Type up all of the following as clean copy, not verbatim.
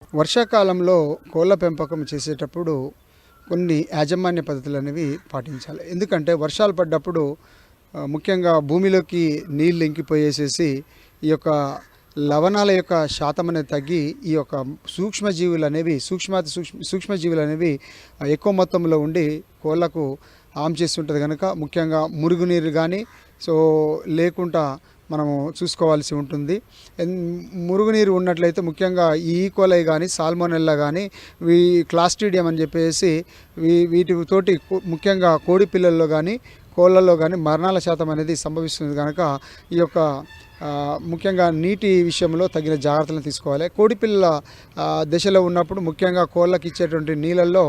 వర్షాకాలంలో కోళ్ళ పెంపకం చేసేటప్పుడు కొన్ని యాజమాన్య పద్ధతులనేవి పాటించాలి. ఎందుకంటే వర్షాలు పడ్డప్పుడు ముఖ్యంగా భూమిలోకి నీళ్ళు ఇంకిపోయేసేసి ఈ యొక్క లవణాల యొక్క శాతం అనేది తగ్గి ఈ యొక్క సూక్ష్మజీవులనేవి ఎక్కువ మొత్తంలో ఉండి కోళ్ళకు హామ్ చేస్తుంటుంది కనుక ముఖ్యంగా మురుగునీరు కానీ సో లేకుండా మనము చూసుకోవాల్సి ఉంటుంది. మురుగునీరు ఉన్నట్లయితే ముఖ్యంగా ఈ ఈకోలై కానీ సాల్మోనెల్లా కానీ క్లాస్ట్రీడియం అని చెప్పేసి వీటితోటి ముఖ్యంగా కోడి పిల్లల్లో కానీ కోళ్ళల్లో కానీ మరణాల శాతం అనేది సంభవిస్తుంది కనుక ఈ యొక్క ముఖ్యంగా నీటి విషయంలో తగిన జాగ్రత్తలు తీసుకోవాలి. కోడిపిల్ల దశలో ఉన్నప్పుడు ముఖ్యంగా కోళ్ళకి ఇచ్చేటువంటి నీళ్ళల్లో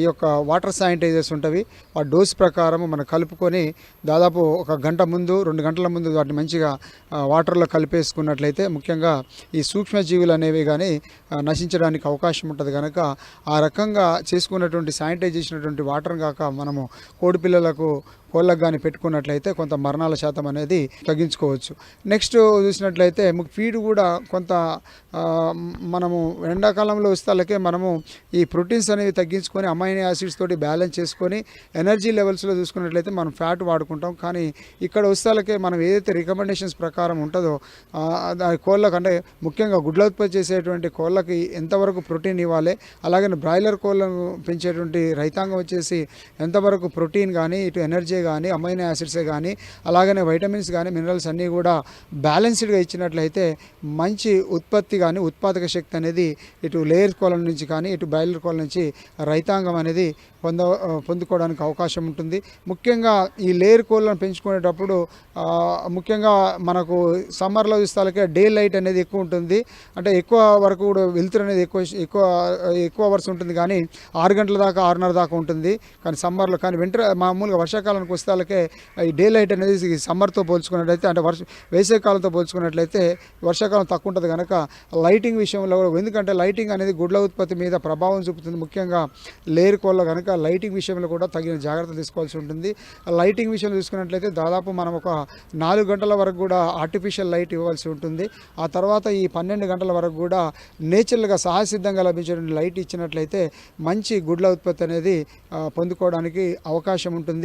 ఈ యొక్క వాటర్ శానిటైజర్స్ ఉంటవి. ఆ డోస్ ప్రకారం మనం కలుపుకొని దాదాపు ఒక గంట ముందు 2 గంటల ముందు వాటిని మంచిగా వాటర్లో కలిపేసుకున్నట్లయితే ముఖ్యంగా ఈ సూక్ష్మజీవులు అనేవి కానీ నశించడానికి అవకాశం ఉంటుంది కనుక ఆ రకంగా చేసుకున్నటువంటి శానిటైజ్ చేసినటువంటి వాటర్ కాక మనము కోళ్ళకు కానీ పెట్టుకున్నట్లయితే కొంత మరణాల శాతం అనేది తగ్గించుకోవచ్చు. నెక్స్ట్ చూసినట్లయితే ఫీడ్ కూడా కొంత మనము ఎండాకాలంలో వస్తాలకే మనము ఈ ప్రోటీన్స్ అనేవి తగ్గించుకొని అమైనో యాసిడ్స్ తోటి బ్యాలెన్స్ చేసుకొని ఎనర్జీ లెవెల్స్లో చూసుకున్నట్లయితే మనం ఫ్యాట్ వాడుకుంటాం. కానీ ఇక్కడ వస్తాలకే మనం ఏదైతే రికమెండేషన్స్ ప్రకారం ఉంటుందో కోళ్ళకు అంటే ముఖ్యంగా గుడ్ల ఉత్పత్తి చేసేటువంటి కోళ్ళకి ఎంతవరకు ప్రోటీన్ ఇవ్వాలి, అలాగే బ్రాయిలర్ కోళ్ళను పెంచేటువంటి రైతాంగం వచ్చేసి ఎంతవరకు ప్రోటీన్ కానీ ఇటు ఎనర్జీ కానీ అమైనో యాసిడ్సే కానీ అలాగనే వైటమిన్స్ కానీ మినరల్స్ అన్నీ కూడా బ్యాలెన్స్డ్గా ఇచ్చినట్లయితే మంచి ఉత్పత్తి కానీ ఉత్పాదక శక్తి అనేది ఇటు లేయర్ కోళ్ళ నుంచి కానీ ఇటు బ్రాయిలర్ కోళ్ళ నుంచి రైతాంగం అనేది పొందుకోవడానికి అవకాశం ఉంటుంది. ముఖ్యంగా ఈ లేయర్ కోళ్ళను పెంచుకునేటప్పుడు ముఖ్యంగా మనకు సమ్మర్లో చూస్తాలకే డే లైట్ అనేది ఎక్కువ ఉంటుంది. అంటే ఎక్కువ వరకు కూడా వెలుతురు అనేది ఎక్కువ అవర్స్ ఉంటుంది. కానీ 6 గంటల దాకా 6:30 దాకా ఉంటుంది. కానీ సమ్మర్లో కానీ మామూలుగా వర్షాకాలానికి వస్తాలకే ఈ డే లైట్ అనేది సమ్మర్తో పోల్చుకున్నట్లయితే అంటే వేసవికాలంతో పోల్చుకున్నట్లయితే వర్షాకాలం తక్కువ ఉంటుంది కనుక లైటింగ్ విషయంలో కూడా, ఎందుకంటే లైటింగ్ అనేది గుడ్ల ఉత్పత్తి మీద ప్రభావం చూపుతుంది. ముఖ్యంగా లేయర్ కోళ్ళ కనుక లైటింగ్ విషయంలో కూడా తగిన జాగ్రత్తలు తీసుకోవాల్సి ఉంటుంది. లైటింగ్ విషయంలో చూసుకున్నట్లయితే దాదాపు మనం ఒక 4 గంటల వరకు కూడా ఆర్టిఫిషియల్ లైట్ ఇవ్వాల్సి ఉంటుంది. ఆ తర్వాత ఈ 12 గంటల వరకు కూడా నేచురల్గా సహజసిద్ధంగా లభించేటువంటి లైట్ ఇచ్చినట్లయితే మంచి గుడ్ల ఉత్పత్తి అనేది పొందుకోవడానికి అవకాశం ఉంటుంది.